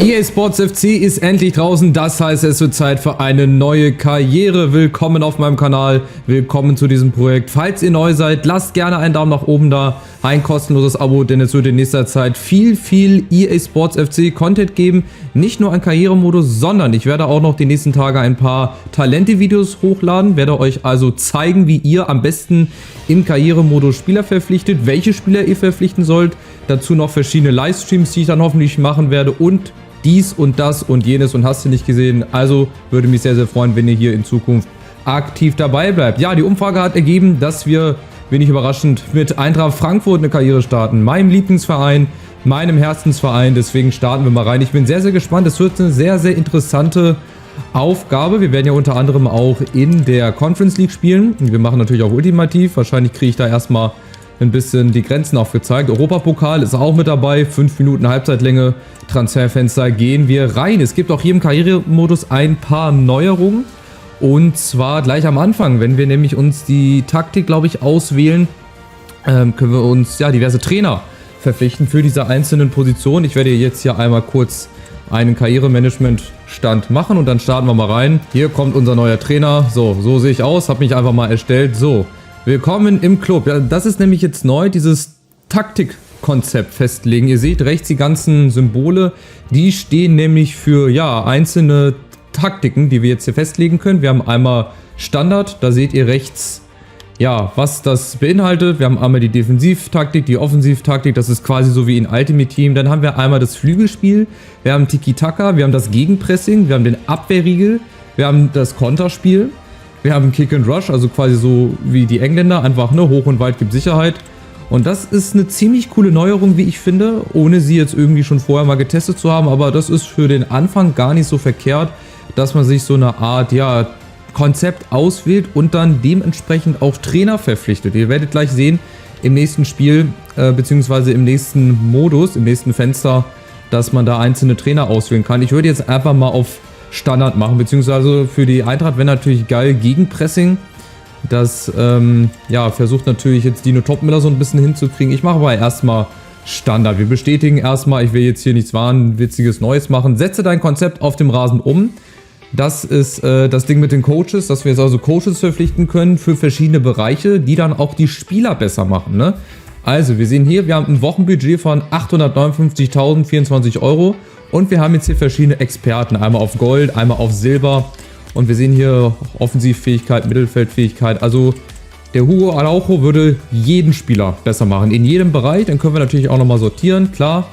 EA Sports FC ist endlich draußen, das heißt, es wird Zeit für eine neue Karriere. Willkommen auf meinem Kanal, willkommen zu diesem Projekt. Falls ihr neu seid, lasst gerne einen Daumen nach oben da, ein kostenloses Abo, denn es wird in nächster Zeit viel EA Sports FC Content geben. Nicht nur ein Karrieremodus, sondern ich werde auch noch die nächsten Tage ein paar Talente-Videos hochladen, werde euch also zeigen, wie ihr am besten im Karrieremodus Spieler verpflichtet, welche Spieler ihr verpflichten sollt. Dazu noch verschiedene Livestreams, die ich dann hoffentlich machen werde und dies und das und jenes und hast du nicht gesehen. Also würde mich sehr, sehr freuen, wenn ihr hier in Zukunft aktiv dabei bleibt. Ja, die Umfrage hat ergeben, dass wir, wenig überraschend, mit Eintracht Frankfurt eine Karriere starten. Meinem Lieblingsverein, meinem Herzensverein. Deswegen starten wir mal rein. Ich bin sehr, sehr gespannt. Es wird eine sehr, sehr interessante Aufgabe. Wir werden ja unter anderem auch in der Conference League spielen. Wir machen natürlich auch ultimativ. Wahrscheinlich kriege ich da erstmal ein bisschen die Grenzen aufgezeigt. Europapokal ist auch mit dabei. 5 Minuten Halbzeitlänge. Transferfenster, gehen wir rein. Es gibt auch hier im Karrieremodus ein paar Neuerungen. Und zwar gleich am Anfang, wenn wir nämlich uns die Taktik, glaube ich, auswählen, können wir uns ja diverse Trainer verpflichten für diese einzelnen Positionen. Ich werde jetzt hier einmal kurz einen Karrieremanagement-Stand machen und dann starten wir mal rein. Hier kommt unser neuer Trainer. So sehe ich aus. Habe mich einfach mal erstellt. So, willkommen im Club. Ja, das ist nämlich jetzt neu, dieses Taktikkonzept festlegen. Ihr seht rechts die ganzen Symbole, die stehen nämlich für ja einzelne Taktiken, die wir jetzt hier festlegen können. Wir haben einmal Standard, da seht ihr rechts ja, was das beinhaltet. Wir haben einmal die Defensivtaktik, die Offensivtaktik, das ist quasi so wie in Ultimate Team. Dann haben wir einmal das Flügelspiel, wir haben Tiki-Taka, wir haben das Gegenpressing, wir haben den Abwehrriegel, wir haben das Konterspiel, wir haben Kick and Rush, also quasi so wie die Engländer, einfach ne, hoch und weit gibt Sicherheit. Und das ist eine ziemlich coole Neuerung, wie ich finde, ohne sie jetzt irgendwie schon vorher mal getestet zu haben. Aber das ist für den Anfang gar nicht so verkehrt, dass man sich so eine Art, ja, Konzept auswählt und dann dementsprechend auch Trainer verpflichtet. Ihr werdet gleich sehen im nächsten Spiel, beziehungsweise im nächsten Modus, im nächsten Fenster, dass man da einzelne Trainer auswählen kann. Ich würde jetzt einfach mal auf Standard machen, beziehungsweise für die Eintracht wäre natürlich geil Gegenpressing. Das ja, versucht natürlich jetzt Dino Topmiller so ein bisschen hinzukriegen. Ich mache aber erstmal Standard. Wir bestätigen erstmal, ich will jetzt hier nichts Wahnwitziges Neues machen. Setze dein Konzept auf dem Rasen um. Das ist das Ding mit den Coaches, dass wir jetzt also Coaches verpflichten können für verschiedene Bereiche, die dann auch die Spieler besser machen. Ne? Also wir sehen hier, wir haben ein Wochenbudget von 859.024 € und wir haben jetzt hier verschiedene Experten. Einmal auf Gold, einmal auf Silber. Und wir sehen hier Offensivfähigkeit, Mittelfeldfähigkeit. Also der Hugo Araujo würde jeden Spieler besser machen. In jedem Bereich. Dann können wir natürlich auch nochmal sortieren. Klar,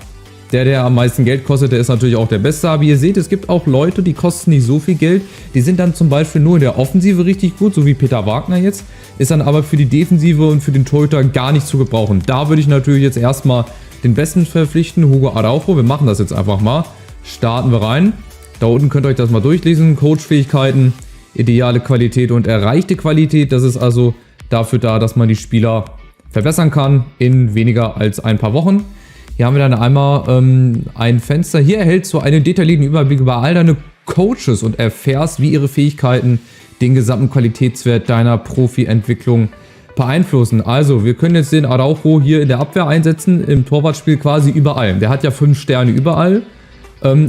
der am meisten Geld kostet, der ist natürlich auch der Beste. Aber ihr seht, es gibt auch Leute, die kosten nicht so viel Geld. Die sind dann zum Beispiel nur in der Offensive richtig gut, so wie Peter Wagner jetzt. Ist dann aber für die Defensive und für den Torhüter gar nicht zu gebrauchen. Da würde ich natürlich jetzt erstmal den Besten verpflichten, Hugo Araujo. Wir machen das jetzt einfach mal. Starten wir rein. Da unten könnt ihr euch das mal durchlesen. Coachfähigkeiten, ideale Qualität und erreichte Qualität. Das ist also dafür da, dass man die Spieler verbessern kann in weniger als ein paar Wochen. Hier haben wir dann einmal ein Fenster. Hier erhältst du einen detaillierten Überblick über all deine Coaches und erfährst, wie ihre Fähigkeiten den gesamten Qualitätswert deiner Profi-Entwicklung beeinflussen. Also, wir können jetzt den Araujo hier in der Abwehr einsetzen, im Torwartspiel quasi überall. Der hat ja 5 Sterne überall.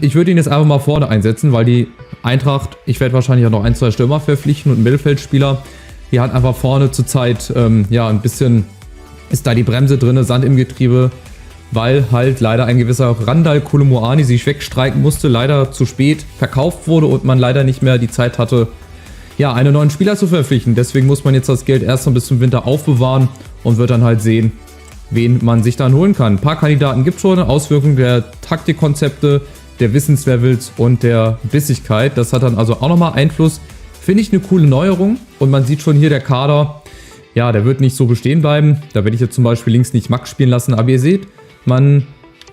Ich würde ihn jetzt einfach mal vorne einsetzen, weil die Eintracht, ich werde wahrscheinlich auch noch 1, 2 Stürmer verpflichten und einen Mittelfeldspieler. Die hat einfach vorne zurzeit, ja, ein bisschen ist da die Bremse drin, Sand im Getriebe, weil halt leider ein gewisser Randal Kolomoani sich wegstreiken musste, leider zu spät verkauft wurde und man leider nicht mehr die Zeit hatte, ja, einen neuen Spieler zu verpflichten. Deswegen muss man jetzt das Geld erst noch bis zum Winter aufbewahren und wird dann halt sehen, wen man sich dann holen kann. Ein paar Kandidaten gibt es schon, Auswirkungen der Taktikkonzepte, der Wissenslevels und der Bissigkeit. Das hat dann also auch nochmal Einfluss. Finde ich eine coole Neuerung und man sieht schon hier der Kader, ja, der wird nicht so bestehen bleiben. Da werde ich jetzt zum Beispiel links nicht Max spielen lassen, aber ihr seht, man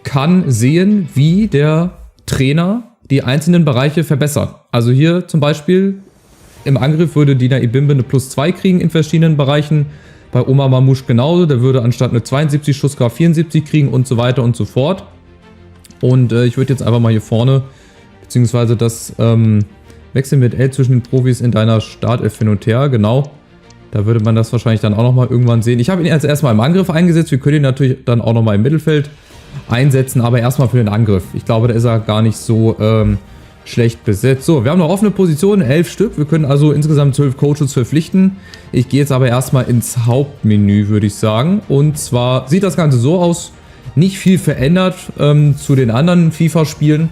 kann sehen, wie der Trainer die einzelnen Bereiche verbessert. Also hier zum Beispiel im Angriff würde Dina Ibimbe eine +2 kriegen in verschiedenen Bereichen. Bei Omar Mamouche genauso, der würde anstatt eine 72 Schusskraft 74 kriegen und so weiter und so fort. Und ich würde jetzt einfach mal hier vorne, beziehungsweise das Wechseln mit L zwischen den Profis in deiner Startelf hin und her, genau. Da würde man das wahrscheinlich dann auch nochmal irgendwann sehen. Ich habe ihn jetzt erstmal im Angriff eingesetzt. Wir können ihn natürlich dann auch nochmal im Mittelfeld einsetzen, aber erstmal für den Angriff. Ich glaube, da ist er gar nicht so schlecht besetzt. So, wir haben noch offene Positionen, 11 Stück. Wir können also insgesamt 12 Coaches verpflichten. Ich gehe jetzt aber erstmal ins Hauptmenü, würde ich sagen. Und zwar sieht das Ganze so aus, nicht viel verändert zu den anderen FIFA-Spielen.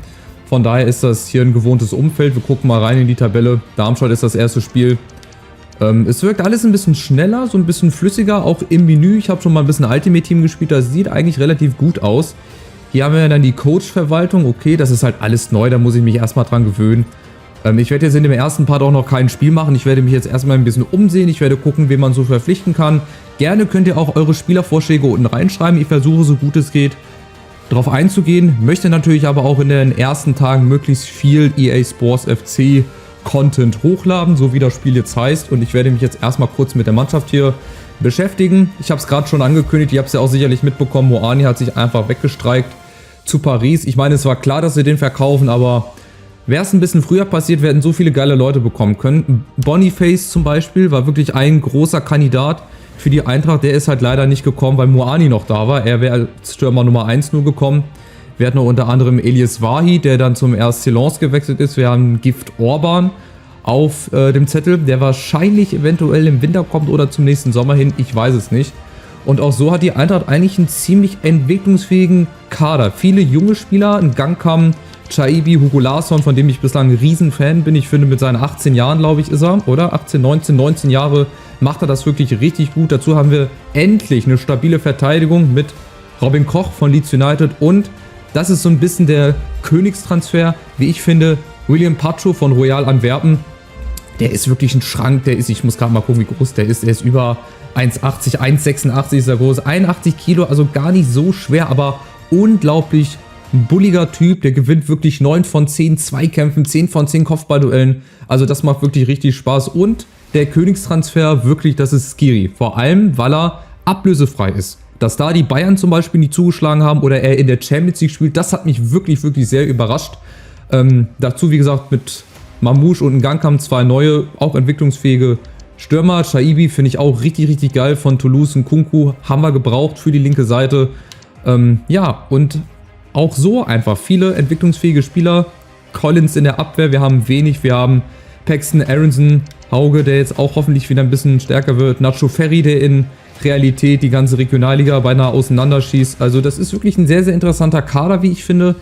Von daher ist das hier ein gewohntes Umfeld. Wir gucken mal rein in die Tabelle. Darmstadt ist das erste Spiel. Es wirkt alles ein bisschen schneller, so ein bisschen flüssiger, auch im Menü. Ich habe schon mal ein bisschen Ultimate Team gespielt, das sieht eigentlich relativ gut aus. Hier haben wir dann die Coach-Verwaltung. Okay, das ist halt alles neu, da muss ich mich erstmal dran gewöhnen. Ich werde jetzt in dem ersten Part auch noch kein Spiel machen. Ich werde mich jetzt erstmal ein bisschen umsehen. Ich werde gucken, wen man so verpflichten kann. Gerne könnt ihr auch eure Spielervorschläge unten reinschreiben. Ich versuche, so gut es geht, darauf einzugehen. Möchte natürlich aber auch in den ersten Tagen möglichst viel EA Sports FC Content hochladen, so wie das Spiel jetzt heißt. Und ich werde mich jetzt erstmal kurz mit der Mannschaft hier beschäftigen. Ich habe es gerade schon angekündigt, ihr habt es ja auch sicherlich mitbekommen, Moani hat sich einfach weggestreikt zu Paris. Ich meine, es war klar, dass sie den verkaufen, aber wäre es ein bisschen früher passiert, wir hätten so viele geile Leute bekommen können. Boniface zum Beispiel war wirklich ein großer Kandidat für die Eintracht. Der ist halt leider nicht gekommen, weil Moani noch da war. Er wäre als Stürmer Nummer 1 nur gekommen. Wir hatten noch unter anderem Elias Wahi, der dann zum RSC Lens gewechselt ist. Wir haben Gift Orban auf dem Zettel, der wahrscheinlich eventuell im Winter kommt oder zum nächsten Sommer hin. Ich weiß es nicht. Und auch so hat die Eintracht eigentlich einen ziemlich entwicklungsfähigen Kader. Viele junge Spieler, ein Gangkam, Chaibi, Hugo Larsson, von dem ich bislang ein Riesenfan bin. Ich finde, mit seinen 18 Jahren, glaube ich, ist er, oder? 18, 19 Jahre macht er das wirklich richtig gut. Dazu haben wir endlich eine stabile Verteidigung mit Robin Koch von Leeds United und das ist so ein bisschen der Königstransfer, wie ich finde, William Pacho von Royal Antwerpen. Der ist wirklich ein Schrank, der ist, ich muss gerade mal gucken, wie groß der ist über 1,80, 1,86 ist er groß, 81 Kilo, also gar nicht so schwer, aber unglaublich bulliger Typ, der gewinnt wirklich 9 von 10 Zweikämpfen, 10 von 10 Kopfballduellen, also das macht wirklich richtig Spaß und der Königstransfer wirklich, das ist Skiri, vor allem, weil er ablösefrei ist. Dass da die Bayern zum Beispiel nicht zugeschlagen haben oder er in der Champions League spielt, das hat mich wirklich, wirklich sehr überrascht. Dazu, wie gesagt, mit Mamouche und Gangkam 2 neue, auch entwicklungsfähige Stürmer. Chaibi finde ich auch richtig, richtig geil von Toulouse und Kunku. Haben wir gebraucht für die linke Seite. Ja, und auch so einfach viele entwicklungsfähige Spieler. Collins in der Abwehr, wir haben wenig. Wir haben Paxton, Aronson, Hauge, der jetzt auch hoffentlich wieder ein bisschen stärker wird. Nacho Ferri, der in Realität die ganze Regionalliga beinahe auseinanderschießt. Also das ist wirklich ein sehr, sehr interessanter Kader, wie ich finde.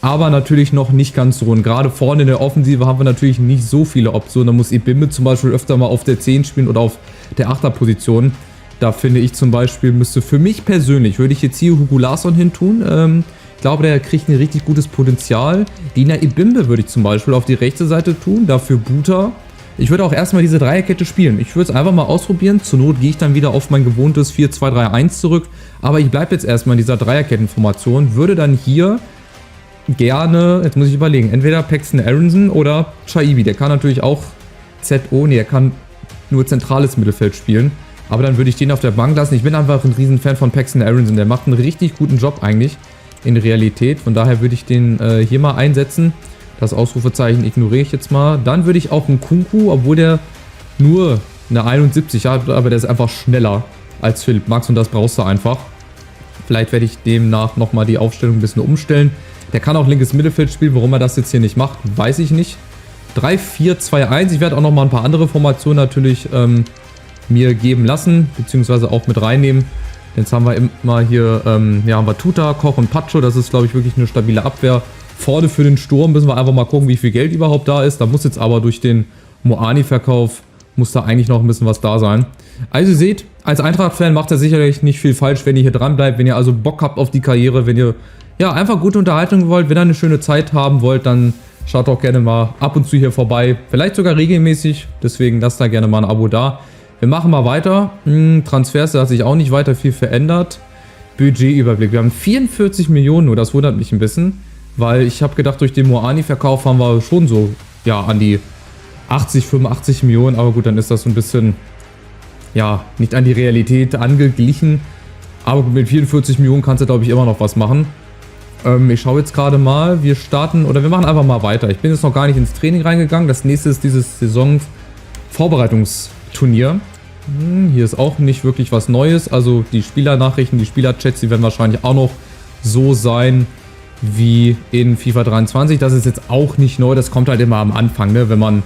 Aber natürlich noch nicht ganz so. Und gerade vorne in der Offensive haben wir natürlich nicht so viele Optionen. Da muss Ebimbe zum Beispiel öfter mal auf der 10 spielen oder auf der 8er Position. Da finde ich zum Beispiel, müsste für mich persönlich, würde ich jetzt hier Hugo Larsson hin tun. Ich glaube, der kriegt ein richtig gutes Potenzial. Dina Ebimbe würde ich zum Beispiel auf die rechte Seite tun. Dafür Buta. Ich würde auch erstmal diese Dreierkette spielen. Ich würde es einfach mal ausprobieren. Zur Not gehe ich dann wieder auf mein gewohntes 4-2-3-1 zurück. Aber ich bleibe jetzt erstmal in dieser Dreierkettenformation. Würde dann hier gerne, jetzt muss ich überlegen, entweder Paxton Aronson oder Chaibi. Der kann natürlich auch der kann nur zentrales Mittelfeld spielen. Aber dann würde ich den auf der Bank lassen. Ich bin einfach ein Riesenfan von Paxton Aronson. Der macht einen richtig guten Job eigentlich in Realität. Von daher würde ich den hier mal einsetzen. Das Ausrufezeichen ignoriere ich jetzt mal. Dann würde ich auch einen Kunku, obwohl der nur eine 71 hat, aber der ist einfach schneller als Philipp Max und das brauchst du einfach. Vielleicht werde ich demnach nochmal die Aufstellung ein bisschen umstellen. Der kann auch linkes Mittelfeld spielen. Warum er das jetzt hier nicht macht, weiß ich nicht. 3-4-2-1. Ich werde auch nochmal ein paar andere Formationen natürlich mir geben lassen, beziehungsweise auch mit reinnehmen. Jetzt haben wir immer hier, haben wir Tuta, Koch und Pacho. Das ist, glaube ich, wirklich eine stabile Abwehr. Vorne für den Sturm müssen wir einfach mal gucken, wie viel Geld überhaupt da ist. Da muss jetzt aber durch den Moani-Verkauf, muss da eigentlich noch ein bisschen was da sein. Also ihr seht, als Eintracht-Fan macht er sicherlich nicht viel falsch, wenn ihr hier dran bleibt. Wenn ihr also Bock habt auf die Karriere, wenn ihr ja einfach gute Unterhaltung wollt, wenn ihr eine schöne Zeit haben wollt, dann schaut doch gerne mal ab und zu hier vorbei. Vielleicht sogar regelmäßig, deswegen lasst da gerne mal ein Abo da. Wir machen mal weiter. Transfers, da hat sich auch nicht weiter viel verändert. Budgetüberblick. Wir haben 44 Millionen nur, das wundert mich ein bisschen. Weil ich habe gedacht, durch den Moani-Verkauf haben wir schon so, ja, an die 80, 85 Millionen. Aber gut, dann ist das so ein bisschen, ja, nicht an die Realität angeglichen. Aber mit 44 Millionen kannst du, glaube ich, immer noch was machen. Ich schaue jetzt gerade mal, wir machen einfach mal weiter. Ich bin jetzt noch gar nicht ins Training reingegangen. Das nächste ist dieses Saison-Vorbereitungsturnier. Hier ist auch nicht wirklich was Neues. Also die Spielernachrichten, die Spielerchats, die werden wahrscheinlich auch noch so sein wie in FIFA 23. Das ist jetzt auch nicht neu, das kommt halt immer am Anfang, ne? Wenn man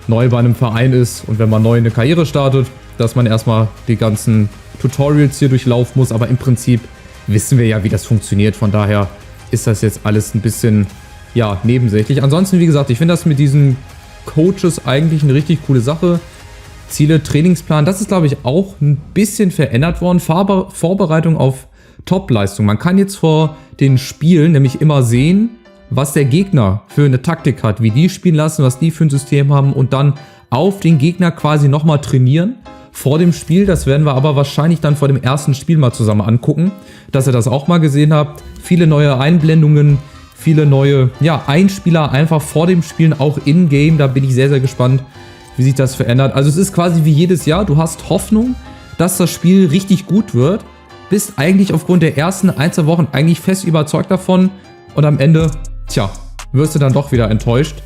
neu bei einem Verein ist und wenn man neu eine Karriere startet, dass man erstmal die ganzen Tutorials hier durchlaufen muss, aber im Prinzip wissen wir ja, wie das funktioniert, von daher ist das jetzt alles ein bisschen, ja, nebensächlich. Ansonsten, wie gesagt, ich finde das mit diesen Coaches eigentlich eine richtig coole Sache. Ziele, Trainingsplan, das ist, glaube ich, auch ein bisschen verändert worden. Vorbereitung auf Top-Leistung. Man kann jetzt vor den Spielen nämlich immer sehen, was der Gegner für eine Taktik hat, wie die spielen lassen, was die für ein System haben und dann auf den Gegner quasi nochmal trainieren vor dem Spiel. Das werden wir aber wahrscheinlich dann vor dem ersten Spiel mal zusammen angucken, dass ihr das auch mal gesehen habt. Viele neue Einblendungen, viele neue, ja, Einspieler einfach vor dem Spielen, auch in-game. Da bin ich sehr, sehr gespannt, wie sich das verändert. Also es ist quasi wie jedes Jahr, du hast Hoffnung, dass das Spiel richtig gut wird, bist eigentlich aufgrund der ersten 1-2 Wochen eigentlich fest überzeugt davon und am Ende, tja, wirst du dann doch wieder enttäuscht.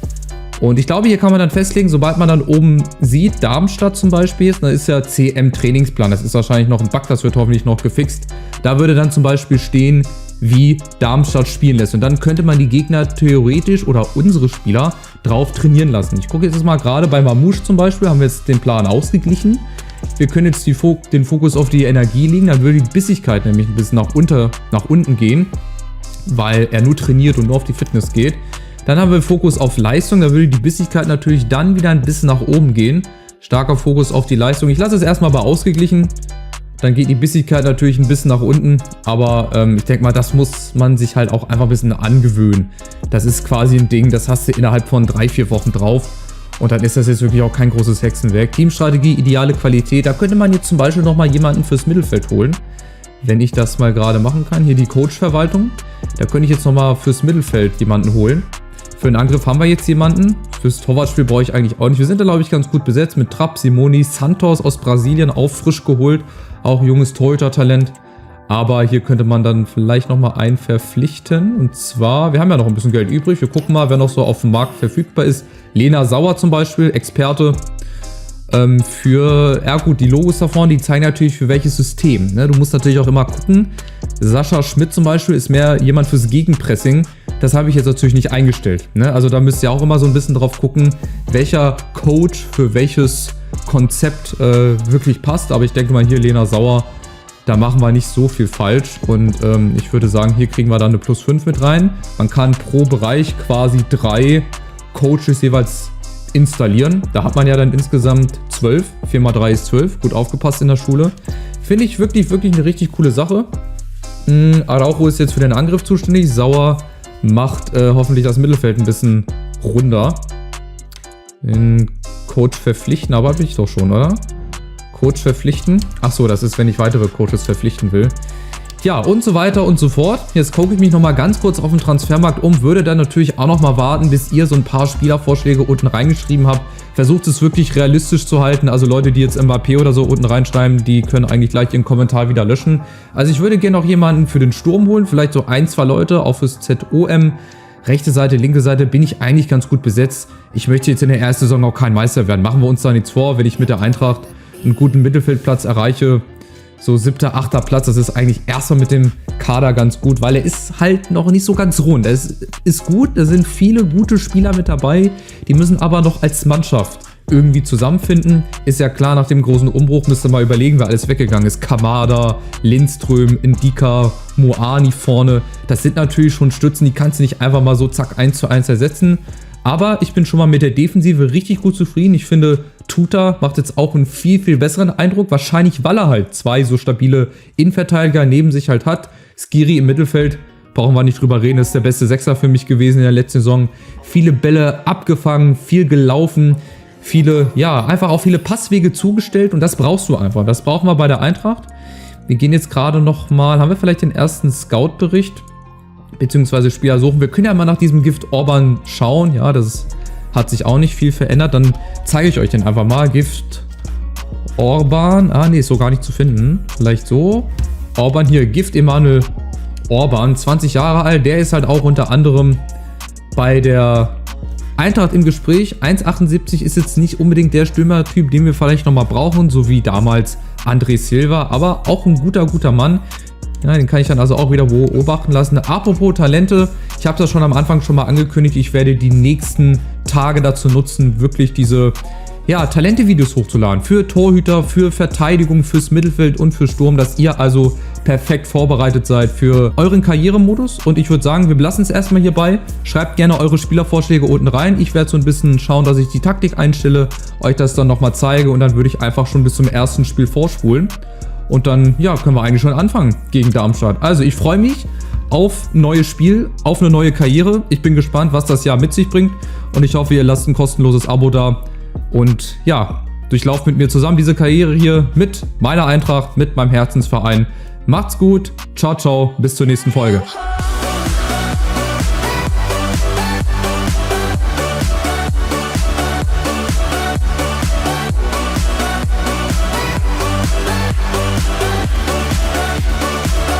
Und ich glaube, hier kann man dann festlegen, sobald man dann oben sieht, Darmstadt zum Beispiel ist, dann ist ja CM-Trainingsplan. Das ist wahrscheinlich noch ein Bug, das wird hoffentlich noch gefixt. Da würde dann zum Beispiel stehen, wie Darmstadt spielen lässt. Und dann könnte man die Gegner theoretisch oder unsere Spieler drauf trainieren lassen. Ich gucke jetzt mal gerade bei Mamouche zum Beispiel, haben wir jetzt den Plan ausgeglichen. Wir können jetzt den Fokus auf die Energie legen, dann würde die Bissigkeit nämlich ein bisschen nach unten gehen, weil er nur trainiert und nur auf die Fitness geht. Dann haben wir Fokus auf Leistung, da würde die Bissigkeit natürlich dann wieder ein bisschen nach oben gehen. Starker Fokus auf die Leistung. Ich lasse es erstmal bei ausgeglichen. Dann geht die Bissigkeit natürlich ein bisschen nach unten, aber ich denke mal, das muss man sich halt auch einfach ein bisschen angewöhnen. Das ist quasi ein Ding, das hast du innerhalb von 3-4 Wochen drauf und dann ist das jetzt wirklich auch kein großes Hexenwerk. Teamstrategie, ideale Qualität, da könnte man jetzt zum Beispiel nochmal jemanden fürs Mittelfeld holen. Wenn ich das mal gerade machen kann, hier die Coach-Verwaltung, da könnte ich jetzt nochmal fürs Mittelfeld jemanden holen. Für den Angriff haben wir jetzt jemanden. Fürs Torwartspiel brauche ich eigentlich auch nicht. Wir sind da, glaube ich, ganz gut besetzt mit Trapp, Simoni, Santos aus Brasilien, auch frisch geholt. Auch junges Torhüter-Talent. Aber hier könnte man dann vielleicht nochmal einen verpflichten. Und zwar, wir haben ja noch ein bisschen Geld übrig. Wir gucken mal, wer noch so auf dem Markt verfügbar ist. Lena Sauer zum Beispiel, Experte. Ja gut, die Logos da vorne, die zeigen natürlich für welches System. Ne? Du musst natürlich auch immer gucken. Sascha Schmidt zum Beispiel ist mehr jemand fürs Gegenpressing. Das habe ich jetzt natürlich nicht eingestellt. Ne? Also da müsst ihr auch immer so ein bisschen drauf gucken, welcher Coach für welches Konzept wirklich passt. Aber ich denke mal hier Lena Sauer, da machen wir nicht so viel falsch. Und ich würde sagen, hier kriegen wir dann eine +5 mit rein. Man kann pro Bereich quasi 3 Coaches jeweils installieren. Da hat man ja dann insgesamt 12. 4 mal 3 ist 12. Gut aufgepasst in der Schule. Finde ich wirklich, wirklich eine richtig coole Sache. Araujo ist jetzt für den Angriff zuständig. Sauer macht hoffentlich das Mittelfeld ein bisschen runder. Den Coach verpflichten, aber habe ich doch schon, oder? Coach verpflichten. Achso, das ist, wenn ich weitere Coaches verpflichten will. Ja, und so weiter und so fort. Jetzt gucke ich mich nochmal ganz kurz auf den Transfermarkt um, würde dann natürlich auch nochmal warten, bis ihr so ein paar Spielervorschläge unten reingeschrieben habt. Versucht es wirklich realistisch zu halten. Also Leute, die jetzt Mbappé oder so unten reinschreiben, die können eigentlich gleich ihren Kommentar wieder löschen. Also ich würde gerne noch jemanden für den Sturm holen, vielleicht so 1-2 Leute, auch fürs ZOM. Rechte Seite, linke Seite bin ich eigentlich ganz gut besetzt. Ich möchte jetzt in der ersten Saison noch kein Meister werden. Machen wir uns da nichts vor, wenn ich mit der Eintracht einen guten Mittelfeldplatz erreiche. So 7., 8. Platz, das ist eigentlich erstmal mit dem Kader ganz gut, weil er ist halt noch nicht so ganz rund. Es ist gut, da sind viele gute Spieler mit dabei, die müssen aber noch als Mannschaft irgendwie zusammenfinden. Ist ja klar, nach dem großen Umbruch müsst ihr mal überlegen, wer alles weggegangen ist. Kamada, Lindström, Ndika, Moani vorne. Das sind natürlich schon Stützen, die kannst du nicht einfach mal so zack 1:1 ersetzen. Aber ich bin schon mal mit der Defensive richtig gut zufrieden. Ich finde, Tuta macht jetzt auch einen viel, viel besseren Eindruck. Wahrscheinlich, weil er halt 2 so stabile Innenverteidiger neben sich halt hat. Skiri im Mittelfeld, brauchen wir nicht drüber reden, ist der beste Sechser für mich gewesen in der letzten Saison. Viele Bälle abgefangen, viel gelaufen, viele, ja, einfach auch viele Passwege zugestellt. Und das brauchst du einfach. Das brauchen wir bei der Eintracht. Wir gehen jetzt gerade nochmal, haben wir vielleicht den ersten Scout-Bericht? Beziehungsweise Spieler suchen. Wir können ja mal nach diesem Gift Orban schauen. Ja, das hat sich auch nicht viel verändert. Dann zeige ich euch den einfach mal. Gift Orban. Ah, nee, ist so gar nicht zu finden. Vielleicht so. Orban hier. Gift Emanuel Orban. 20 Jahre alt. Der ist halt auch unter anderem bei der Eintracht im Gespräch. 1,78 ist jetzt nicht unbedingt der Stürmertyp, den wir vielleicht nochmal brauchen. So wie damals André Silva. Aber auch ein guter Mann. Ja, den kann ich dann also auch wieder beobachten lassen. Apropos Talente, ich habe das schon am Anfang schon mal angekündigt, ich werde die nächsten Tage dazu nutzen, wirklich diese Talente-Videos hochzuladen. Für Torhüter, für Verteidigung, fürs Mittelfeld und für Sturm, dass ihr also perfekt vorbereitet seid für euren Karrieremodus. Und ich würde sagen, wir belassen es erstmal hierbei. Schreibt gerne eure Spielervorschläge unten rein. Ich werde so ein bisschen schauen, dass ich die Taktik einstelle, euch das dann nochmal zeige und dann würde ich einfach schon bis zum ersten Spiel vorspulen. Und dann, können wir eigentlich schon anfangen gegen Darmstadt. Also ich freue mich auf ein neues Spiel, auf eine neue Karriere. Ich bin gespannt, was das Jahr mit sich bringt. Und ich hoffe, ihr lasst ein kostenloses Abo da. Und durchlauft mit mir zusammen diese Karriere hier mit meiner Eintracht, mit meinem Herzensverein. Macht's gut, ciao, ciao, bis zur nächsten Folge.